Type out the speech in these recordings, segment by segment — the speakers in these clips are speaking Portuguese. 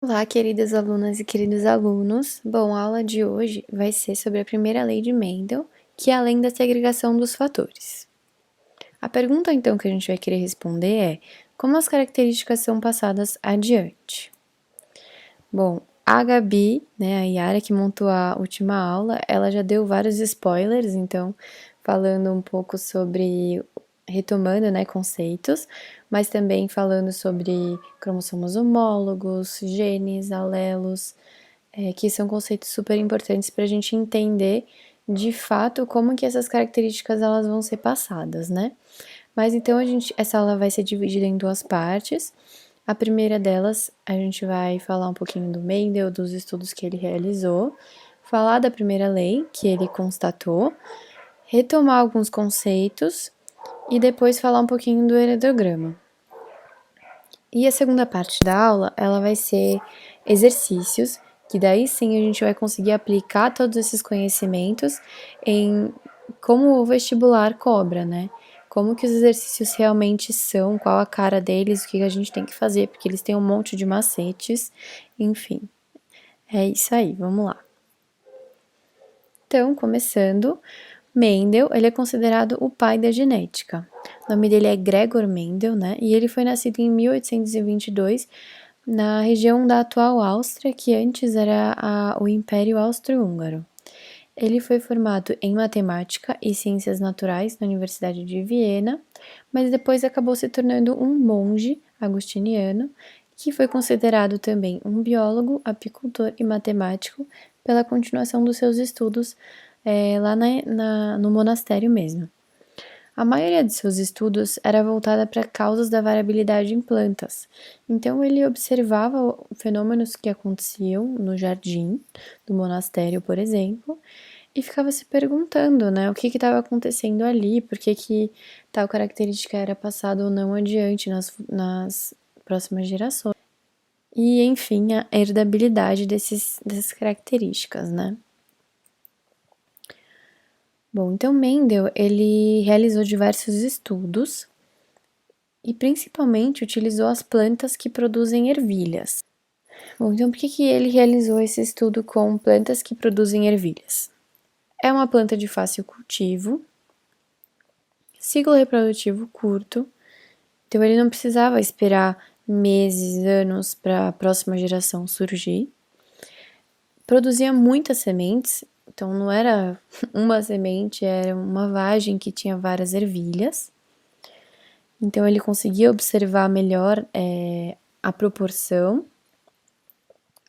Olá, queridas alunas e queridos alunos. Bom, a aula de hoje vai ser sobre a primeira lei de Mendel, que é a lei da segregação dos fatores. A pergunta, então, que a gente vai querer responder é: como as características são passadas adiante? Bom, a Gabi, a Yara, que montou a última aula, ela já deu vários spoilers, então, falando um pouco sobre, retomando, conceitos, mas também falando sobre cromossomos homólogos, genes, alelos, que são conceitos super importantes para a gente entender, de fato, como que essas características elas vão ser passadas, né? Mas então essa aula vai ser dividida em duas partes. A primeira delas, a gente vai falar um pouquinho do Mendel, dos estudos que ele realizou, falar da primeira lei que ele constatou, retomar alguns conceitos e depois falar um pouquinho do heredograma. E a segunda parte da aula, ela vai ser exercícios, que daí sim a gente vai conseguir aplicar todos esses conhecimentos em como o vestibular cobra, né? Como que os exercícios realmente são, qual a cara deles, o que a gente tem que fazer, porque eles têm um monte de macetes, enfim. É isso aí, vamos lá. Então, começando, Mendel, ele é considerado o pai da genética. O nome dele é Gregor Mendel, né? E ele foi nascido em 1822 na região da atual Áustria, que antes era o Império Austro-Húngaro. Ele foi formado em matemática e ciências naturais na Universidade de Viena, mas depois acabou se tornando um monge agustiniano, que foi considerado também um biólogo, apicultor e matemático pela continuação dos seus estudos lá no monastério mesmo. A maioria de seus estudos era voltada para causas da variabilidade em plantas. Então ele observava fenômenos que aconteciam no jardim do monastério, por exemplo, e ficava se perguntando, o que estava acontecendo ali, por que tal característica era passada ou não adiante nas próximas gerações. E, enfim, a herdabilidade dessas características, né? Bom, então Mendel, ele realizou diversos estudos e principalmente utilizou as plantas que produzem ervilhas. Bom, então por que ele realizou esse estudo com plantas que produzem ervilhas? É uma planta de fácil cultivo, ciclo reprodutivo curto, então ele não precisava esperar meses, anos para a próxima geração surgir. Produzia muitas sementes, então não era uma semente, era uma vagem que tinha várias ervilhas. Então ele conseguia observar melhor a proporção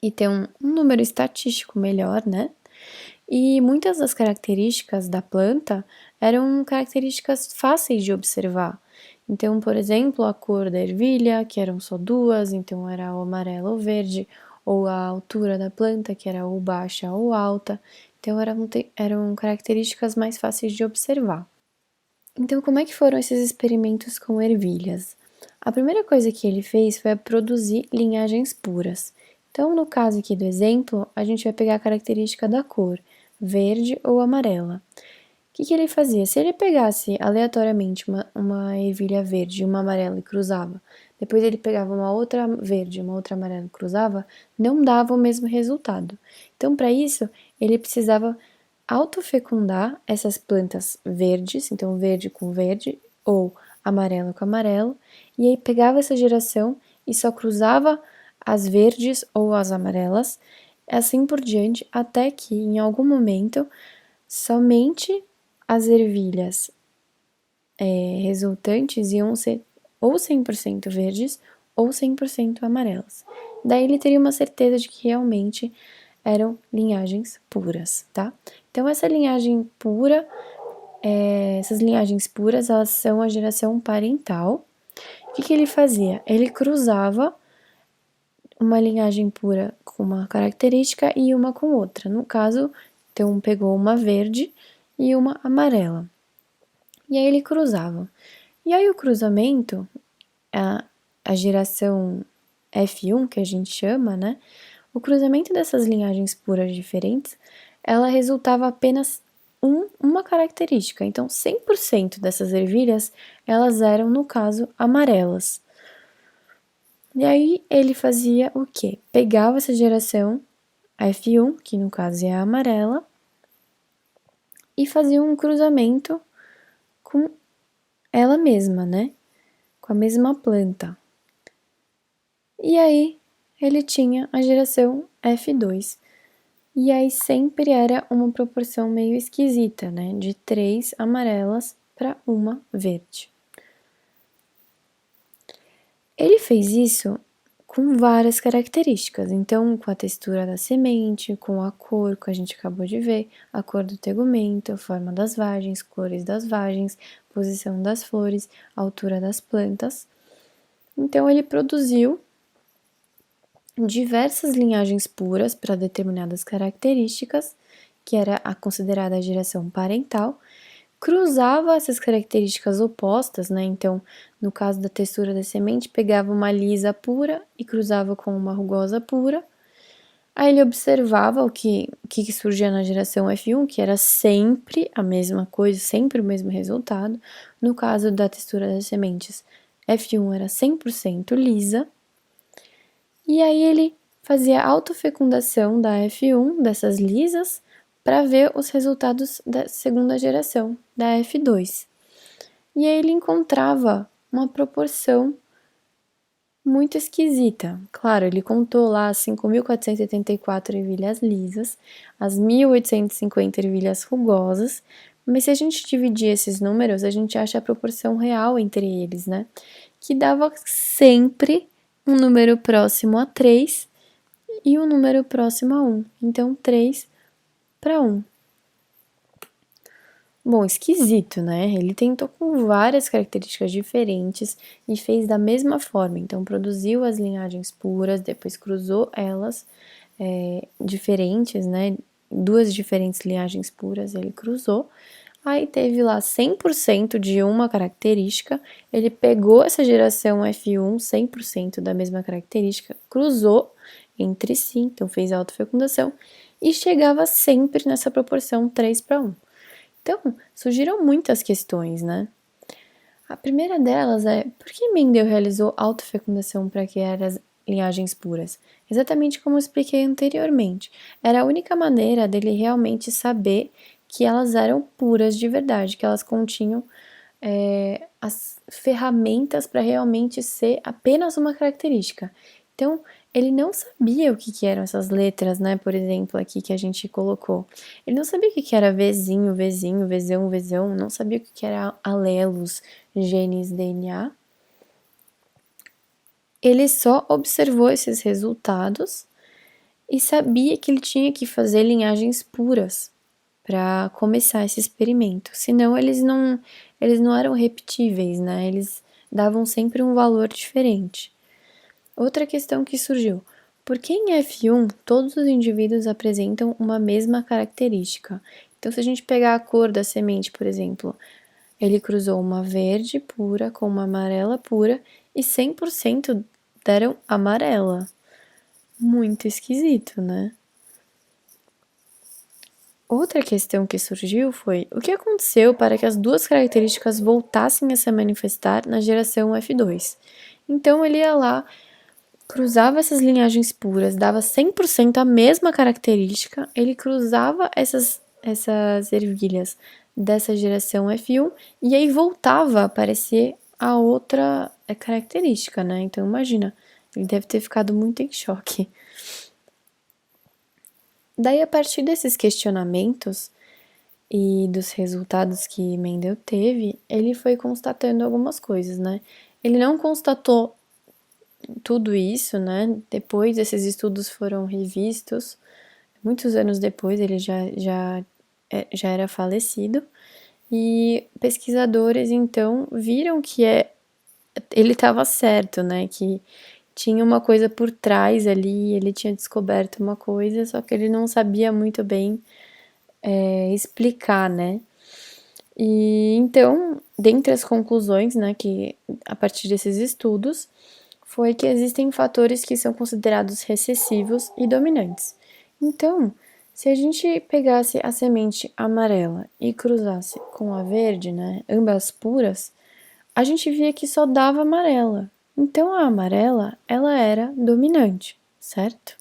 e ter um número estatístico melhor, né? E muitas das características da planta eram características fáceis de observar. Então, por exemplo, a cor da ervilha, que eram só duas, então era o amarelo ou verde, ou a altura da planta, que era ou baixa ou alta. Então, eram características mais fáceis de observar. Então, como é que foram esses experimentos com ervilhas? A primeira coisa que ele fez foi produzir linhagens puras. Então, no caso aqui do exemplo, a gente vai pegar a característica da cor, verde ou amarela. O que ele fazia? Se ele pegasse aleatoriamente uma ervilha verde e uma amarela e cruzava, depois ele pegava uma outra verde e uma outra amarela e cruzava, não dava o mesmo resultado. Então, para isso, ele precisava autofecundar essas plantas verdes, então verde com verde ou amarelo com amarelo, e aí pegava essa geração e só cruzava as verdes ou as amarelas, assim por diante, até que em algum momento somente as ervilhas resultantes iam ser ou 100% verdes ou 100% amarelas. Daí ele teria uma certeza de que realmente eram linhagens puras, tá? Então essa linhagem pura, essas linhagens puras, elas são a geração parental. O que ele fazia? Ele cruzava uma linhagem pura com uma característica e uma com outra. No caso, então pegou uma verde e uma amarela. E aí ele cruzava. E aí o cruzamento, a geração F1, que a gente chama, né? O cruzamento dessas linhagens puras diferentes, ela resultava apenas uma característica. Então, 100% dessas ervilhas, elas eram, no caso, amarelas. E aí ele fazia o quê? Pegava essa geração F1, que no caso é a amarela, e fazia um cruzamento com ela mesma, né? Com a mesma planta. E aí ele tinha a geração F2. E aí sempre era uma proporção meio esquisita, né? De 3 amarelas para uma verde. Ele fez isso com várias características, então com a textura da semente, com a cor que a gente acabou de ver, a cor do tegumento, a forma das vagens, cores das vagens, posição das flores, altura das plantas. Então ele produziu diversas linhagens puras para determinadas características, que era a considerada a geração parental, cruzava essas características opostas, né? Então, no caso da textura da semente, pegava uma lisa pura e cruzava com uma rugosa pura. Aí ele observava o que surgia na geração F1, que era sempre a mesma coisa, sempre o mesmo resultado. No caso da textura das sementes, F1 era 100% lisa. E aí ele fazia autofecundação da F1, dessas lisas, para ver os resultados da segunda geração, da F2. E aí ele encontrava uma proporção muito esquisita. Claro, ele contou lá as 5.484 ervilhas lisas, as 1.850 ervilhas rugosas, mas se a gente dividir esses números, a gente acha a proporção real entre eles, né? Que dava sempre um número próximo a 3 e um número próximo a 1. Então, 3 para 1. Bom, esquisito, né? Ele tentou com várias características diferentes e fez da mesma forma. Então, produziu as linhagens puras, depois cruzou elas diferentes, né? Duas diferentes linhagens puras ele cruzou. Aí teve lá 100% de uma característica. Ele pegou essa geração F1, 100% da mesma característica, cruzou entre si, então fez a autofecundação e chegava sempre nessa proporção 3 para 1. Então, surgiram muitas questões, né? A primeira delas é, por que Mendel realizou autofecundação para criar as linhagens puras? Exatamente como eu expliquei anteriormente. Era a única maneira dele realmente saber que elas eram puras de verdade, que elas continham as ferramentas para realmente ser apenas uma característica. Então, ele não sabia o que eram essas letras, né? Por exemplo, aqui que a gente colocou. Ele não sabia o que era Vzinho, Vzinho, Vzão, Vzão, não sabia o que era alelos, genes, DNA. Ele só observou esses resultados e sabia que ele tinha que fazer linhagens puras para começar esse experimento. Senão eles não eram repetíveis, né? Eles davam sempre um valor diferente. Outra questão que surgiu: por que em F1 todos os indivíduos apresentam uma mesma característica? Então, se a gente pegar a cor da semente, por exemplo, ele cruzou uma verde pura com uma amarela pura e 100% deram amarela. Muito esquisito, né? Outra questão que surgiu foi o que aconteceu para que as duas características voltassem a se manifestar na geração F2. Então ele ia lá, cruzava essas linhagens puras, dava 100% a mesma característica, ele cruzava essas ervilhas dessa geração F1 e aí voltava a aparecer a outra característica, né? Então imagina, ele deve ter ficado muito em choque. Daí, a partir desses questionamentos e dos resultados que Mendel teve, ele foi constatando algumas coisas, né? Ele não constatou tudo isso, né? Depois esses estudos foram revistos, muitos anos depois, ele já era falecido, e pesquisadores então viram que ele estava certo, né? Que tinha uma coisa por trás ali, ele tinha descoberto uma coisa, só que ele não sabia muito bem explicar, né? E então, dentre as conclusões, né, que a partir desses estudos, foi que existem fatores que são considerados recessivos e dominantes. Então, se a gente pegasse a semente amarela e cruzasse com a verde, né, ambas puras, a gente via que só dava amarela. Então, a amarela, ela era dominante, certo?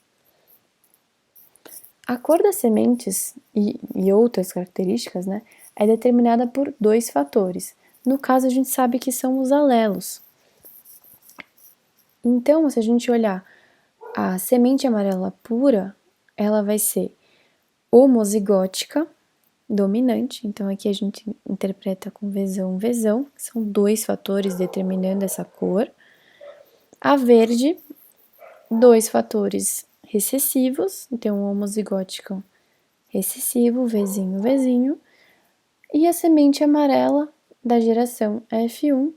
A cor das sementes e outras características, né, é determinada por dois fatores. No caso, a gente sabe que são os alelos. Então, se a gente olhar a semente amarela pura, ela vai ser homozigótica, dominante. Então, aqui a gente interpreta com Vzão, Vzão, que são dois fatores determinando essa cor. A verde, dois fatores recessivos, então homozigótico recessivo, Vzinho, Vzinho. E a semente amarela da geração F1,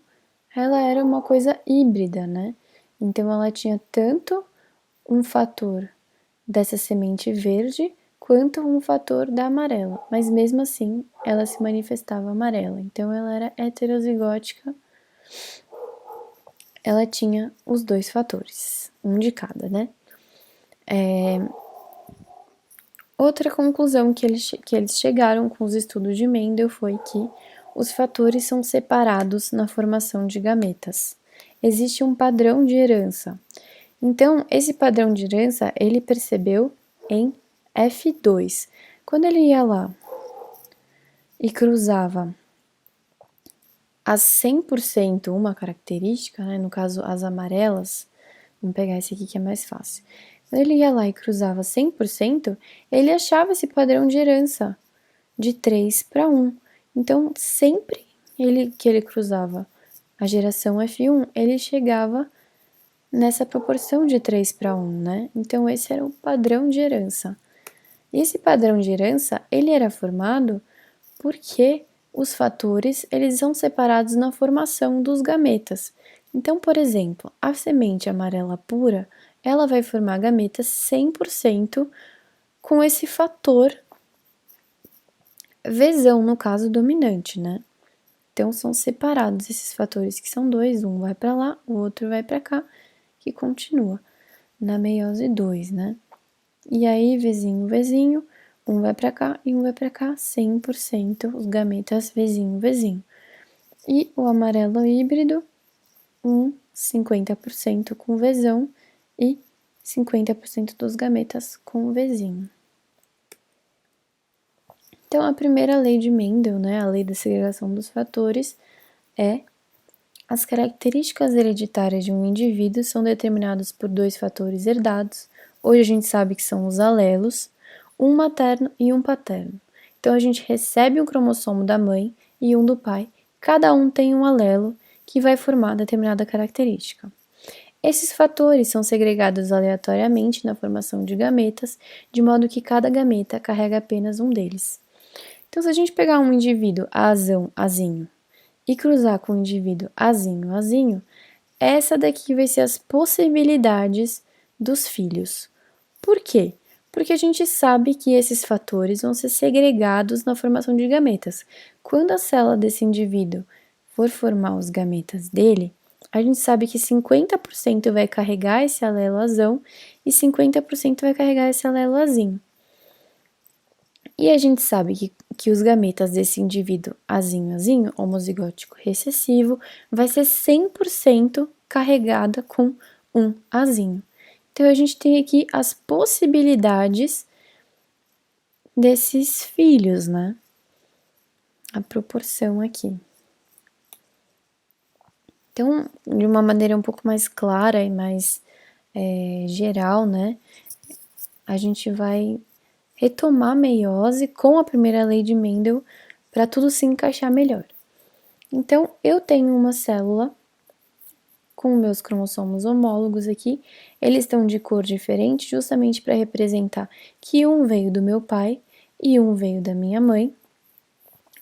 ela era uma coisa híbrida, né? Então, ela tinha tanto um fator dessa semente verde quanto um fator da amarela, mas mesmo assim ela se manifestava amarela. Então, ela era heterozigótica, ela tinha os dois fatores, um de cada, né? Outra conclusão que eles chegaram com os estudos de Mendel foi que os fatores são separados na formação de gametas. Existe um padrão de herança. Então, esse padrão de herança ele percebeu em F2. Quando ele ia lá e cruzava as 100% uma característica, né, no caso as amarelas, vamos pegar esse aqui que é mais fácil. Quando ele ia lá e cruzava 100%, ele achava esse padrão de herança de 3 para 1. Então, sempre que ele cruzava a geração F1, ele chegava nessa proporção de 3 para 1, né? Então, esse era o padrão de herança. E esse padrão de herança, ele era formado porque os fatores, eles são separados na formação dos gametas. Então, por exemplo, a semente amarela pura, ela vai formar gametas 100% com esse fator Vzão, no caso dominante, né? Então, são separados esses fatores, que são dois, um vai para lá, o outro vai para cá, que continua na meiose 2, né? E aí, Vzinho, Vzinho, um vai para cá e um vai para cá, 100% os gametas Vzinho, Vzinho. E o amarelo híbrido, 50% com Vzão e 50% dos gametas com Vzinho. Então, a primeira lei de Mendel, né, a lei da segregação dos fatores, é as características hereditárias de um indivíduo são determinadas por dois fatores herdados. Hoje a gente sabe que são os alelos, um materno e um paterno. Então, a gente recebe um cromossomo da mãe e um do pai. Cada um tem um alelo que vai formar determinada característica. Esses fatores são segregados aleatoriamente na formação de gametas, de modo que cada gameta carrega apenas um deles. Então, se a gente pegar um indivíduo Azão, Azinho, e cruzar com o indivíduo Azinho, Azinho, essa daqui vai ser as possibilidades dos filhos. Por quê? Porque a gente sabe que esses fatores vão ser segregados na formação de gametas. Quando a célula desse indivíduo for formar os gametas dele, a gente sabe que 50% vai carregar esse alelo azão e 50% vai carregar esse alelo azinho. E a gente sabe que os gametas desse indivíduo azinho, homozigótico recessivo, vai ser 100% carregada com um azinho. Então, a gente tem aqui as possibilidades desses filhos, né? A proporção aqui. Então, de uma maneira um pouco mais clara e mais geral, né? A gente vai retomar a meiose com a primeira lei de Mendel para tudo se encaixar melhor. Então, eu tenho uma célula com meus cromossomos homólogos aqui, eles estão de cor diferente justamente para representar que um veio do meu pai e um veio da minha mãe.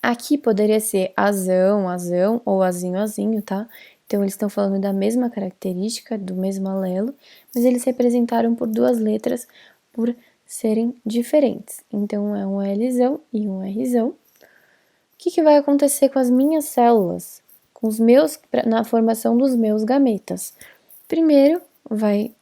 Aqui poderia ser azão, azão ou azinho, azinho, tá? Então, eles estão falando da mesma característica, do mesmo alelo, mas eles representaram por duas letras por serem diferentes. Então, é um Lzão e um Rzão. O que vai acontecer com as minhas células, com os meus, na formação dos meus gametas? Primeiro, vai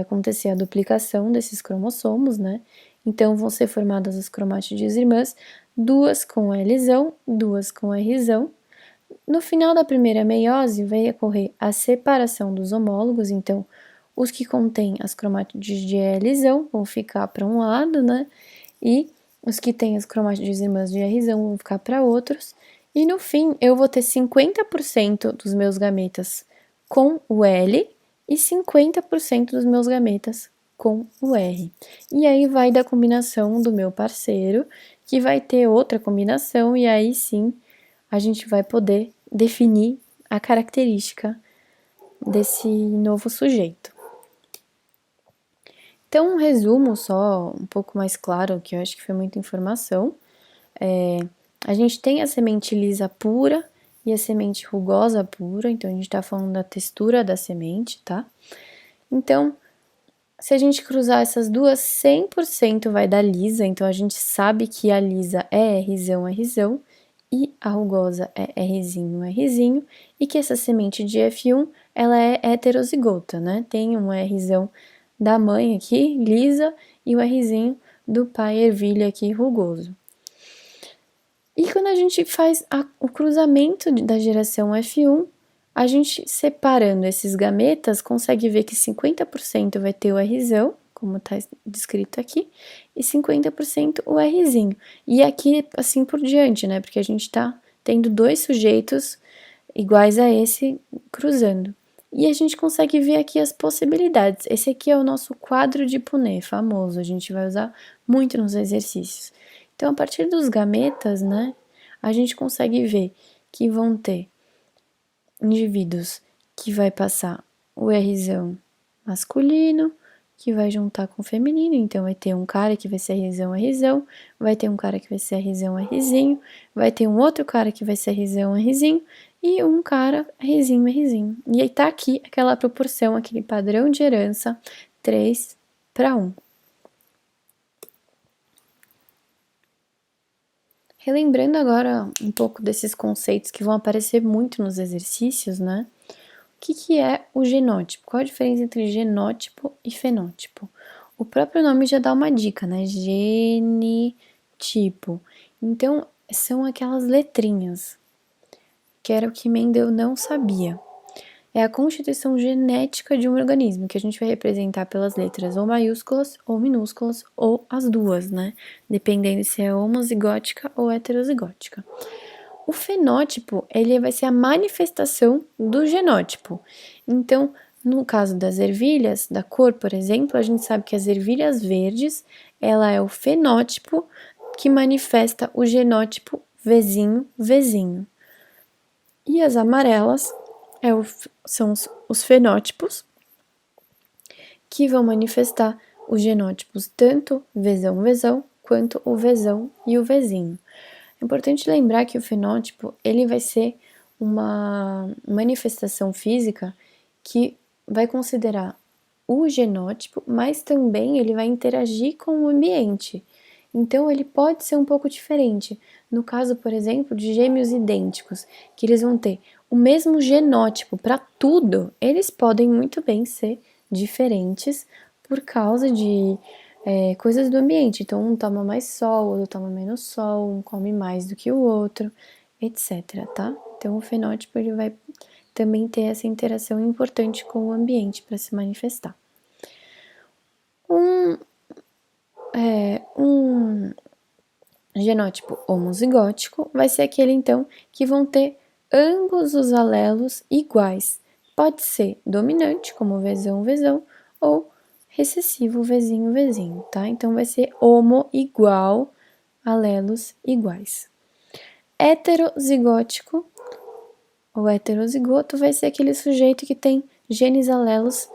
acontecer a duplicação desses cromossomos, né? Então, vão ser formadas as cromátides irmãs, duas com Lzão, duas com Rzão. No final da primeira meiose, vai ocorrer a separação dos homólogos, então, os que contêm as cromátides de L vão ficar para um lado, né? E os que têm as cromátides irmãs de R vão ficar para outros. E no fim, eu vou ter 50% dos meus gametas com o L e 50% dos meus gametas com o R. E aí vai da combinação do meu parceiro, que vai ter outra combinação, e aí sim a gente vai poder definir a característica desse novo sujeito. Então, um resumo só, um pouco mais claro, que eu acho que foi muita informação. A gente tem a semente lisa pura e a semente rugosa pura, então a gente tá falando da textura da semente, tá? Então, se a gente cruzar essas duas, 100% vai dar lisa, então a gente sabe que a lisa é Rzão, Rzão, e a rugosa é Rzinho, Rzinho, e que essa semente de F1, ela é heterozigota, né? Tem um Rzão da mãe aqui, lisa, e o Rzinho do pai ervilha aqui, rugoso. E quando a gente faz o cruzamento da geração F1, a gente separando esses gametas, consegue ver que 50% vai ter o Rzão, como está descrito aqui, e 50% o Rzinho. E aqui, assim por diante, né? Porque a gente está tendo dois sujeitos iguais a esse cruzando. E a gente consegue ver aqui as possibilidades. Esse aqui é o nosso quadro de Punnett, famoso, a gente vai usar muito nos exercícios. Então, a partir dos gametas, né, a gente consegue ver que vão ter indivíduos que vai passar o Rzão masculino, que vai juntar com o feminino, então vai ter um cara que vai ser Rzão, Rzão, vai ter um cara que vai ser Rzão, Rzinho, vai ter um outro cara que vai ser Rzão, Rzinho, e um cara Rzinho, Rzinho. E aí tá aqui aquela proporção, aquele padrão de herança 3:1. Relembrando agora um pouco desses conceitos que vão aparecer muito nos exercícios, né? O que é o genótipo? Qual a diferença entre genótipo e fenótipo? O próprio nome já dá uma dica, né? Genetipo. Então, são aquelas letrinhas, que era o que Mendel não sabia. É a constituição genética de um organismo, que a gente vai representar pelas letras ou maiúsculas ou minúsculas, ou as duas, né? Dependendo se é homozigótica ou heterozigótica. O fenótipo, ele vai ser a manifestação do genótipo. Então, no caso das ervilhas, da cor, por exemplo, a gente sabe que as ervilhas verdes, ela é o fenótipo que manifesta o genótipo Vzinho, Vzinho. E as amarelas são os fenótipos que vão manifestar os genótipos tanto Vzão, Vzão, quanto o Vzão e o Vzinho. É importante lembrar que o fenótipo ele vai ser uma manifestação física que vai considerar o genótipo, mas também ele vai interagir com o ambiente. Então ele pode ser um pouco diferente. No caso, por exemplo, de gêmeos idênticos, que eles vão ter o mesmo genótipo para tudo, eles podem muito bem ser diferentes por causa de coisas do ambiente. Então, um toma mais sol, outro toma menos sol, um come mais do que o outro, etc, tá? Então, o fenótipo ele vai também ter essa interação importante com o ambiente para se manifestar. Um genótipo homozigótico vai ser aquele, então, que vão ter ambos os alelos iguais. Pode ser dominante, como Vzão, Vzão, ou recessivo, Vzinho, Vzinho, tá? Então, vai ser homo igual, alelos iguais. Heterozigótico, ou heterozigoto, vai ser aquele sujeito que tem genes alelos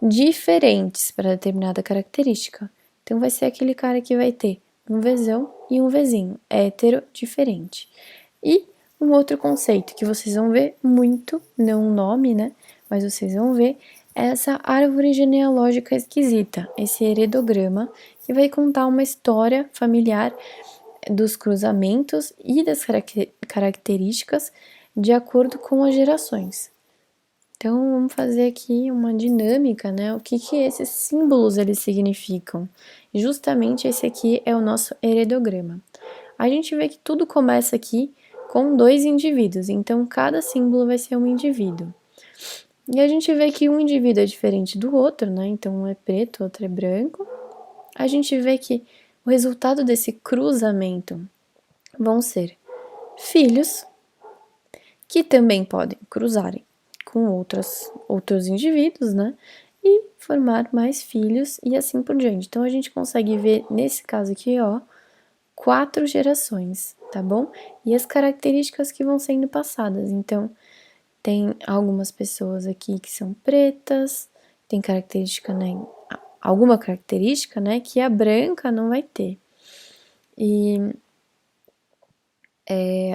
diferentes para determinada característica. Então, vai ser aquele cara que vai ter um Vzão e um Vzinho, hétero diferente. E um outro conceito que vocês vão ver muito, não um nome, né? Mas vocês vão ver essa árvore genealógica esquisita, esse heredograma, que vai contar uma história familiar dos cruzamentos e das características de acordo com as gerações. Então, vamos fazer aqui uma dinâmica, né? O que esses símbolos eles significam? Justamente esse aqui é o nosso heredograma. A gente vê que tudo começa aqui com 2 indivíduos, então cada símbolo vai ser um indivíduo. E a gente vê que um indivíduo é diferente do outro, né? Então um é preto, outro é branco. A gente vê que o resultado desse cruzamento vão ser filhos, que também podem cruzarem com outros indivíduos, né? E formar mais filhos e assim por diante. Então a gente consegue ver nesse caso aqui, ó, 4 gerações, tá bom? E as características que vão sendo passadas. Então, tem algumas pessoas aqui que são pretas, tem característica, né? Alguma característica, né? Que a branca não vai ter. E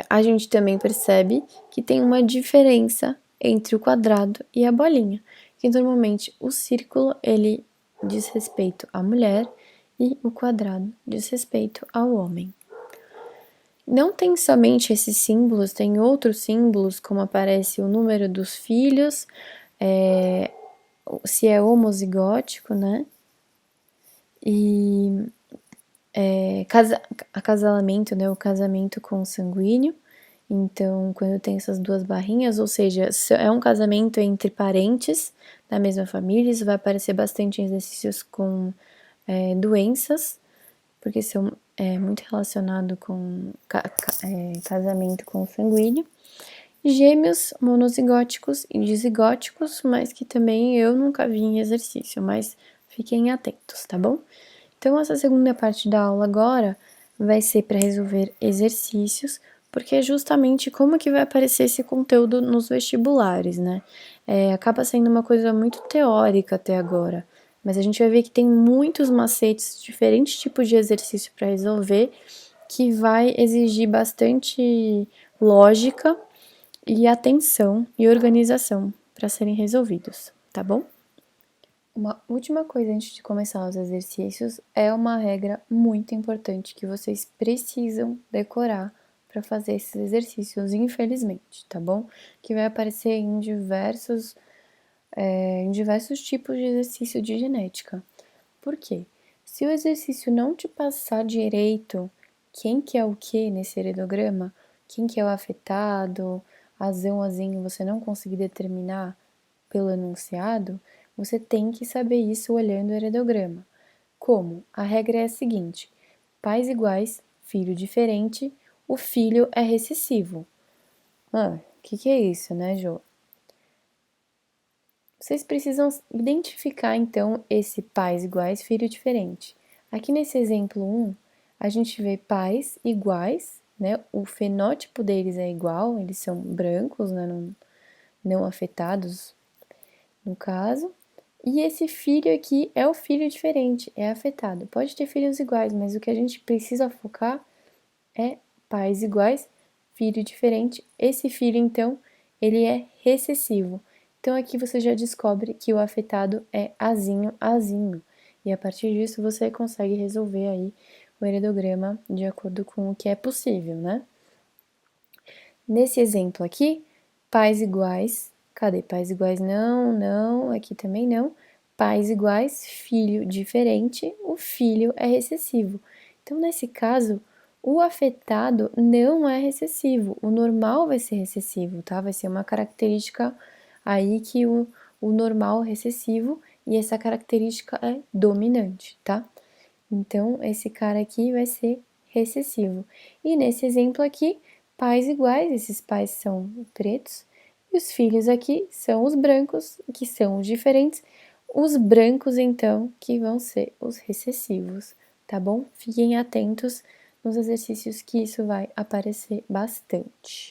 a gente também percebe que tem uma diferença entre o quadrado e a bolinha. Que normalmente o círculo ele diz respeito à mulher e o quadrado diz respeito ao homem. Não tem somente esses símbolos, tem outros símbolos, como aparece o número dos filhos, se é homozigótico, né? E acasalamento, né? O casamento consanguíneo. Então, quando tem essas duas barrinhas, ou seja, é um casamento entre parentes da mesma família, isso vai aparecer bastante em exercícios com doenças, porque são muito relacionado com casamento consanguíneo. Gêmeos monozigóticos e dizigóticos, mas que também eu nunca vi em exercício, mas fiquem atentos, tá bom? Então, essa segunda parte da aula agora vai ser para resolver exercícios, porque é justamente como que vai aparecer esse conteúdo nos vestibulares, né? Acaba sendo uma coisa muito teórica até agora, mas a gente vai ver que tem muitos macetes, diferentes tipos de exercício para resolver, que vai exigir bastante lógica e atenção e organização para serem resolvidos, tá bom? Uma última coisa antes de começar os exercícios é uma regra muito importante que vocês precisam decorar para fazer esses exercícios, infelizmente, tá bom? Que vai aparecer em diversos tipos de exercício de genética. Por quê? Se o exercício não te passar direito quem que é o que nesse heredograma, quem que é o afetado, azão, azinho, você não conseguir determinar pelo enunciado, você tem que saber isso olhando o heredograma. Como? A regra é a seguinte: pais iguais, filho diferente, o filho é recessivo. O que é isso, né, Jo? Vocês precisam identificar, então, esse pais iguais, filho diferente. Aqui nesse exemplo 1, a gente vê pais iguais, né? O fenótipo deles é igual, eles são brancos, né? Não afetados, no caso. E esse filho aqui é o filho diferente, é afetado. Pode ter filhos iguais, mas o que a gente precisa focar é pais iguais, filho diferente. Esse filho, então, ele é recessivo. Então, aqui você já descobre que o afetado é azinho, azinho. E a partir disso, você consegue resolver aí o heredograma de acordo com o que é possível, né? Nesse exemplo aqui, pais iguais. Cadê? Pais iguais não, não, aqui também não. Pais iguais, filho diferente, o filho é recessivo. Então, nesse caso, o afetado não é recessivo, o normal vai ser recessivo, tá? Vai ser uma característica aí que o normal é recessivo e essa característica é dominante, tá? Então, esse cara aqui vai ser recessivo. E nesse exemplo aqui, pais iguais, esses pais são pretos, e os filhos aqui são os brancos, que são os diferentes. Os brancos, então, que vão ser os recessivos, tá bom? Fiquem atentos nos exercícios que isso vai aparecer bastante.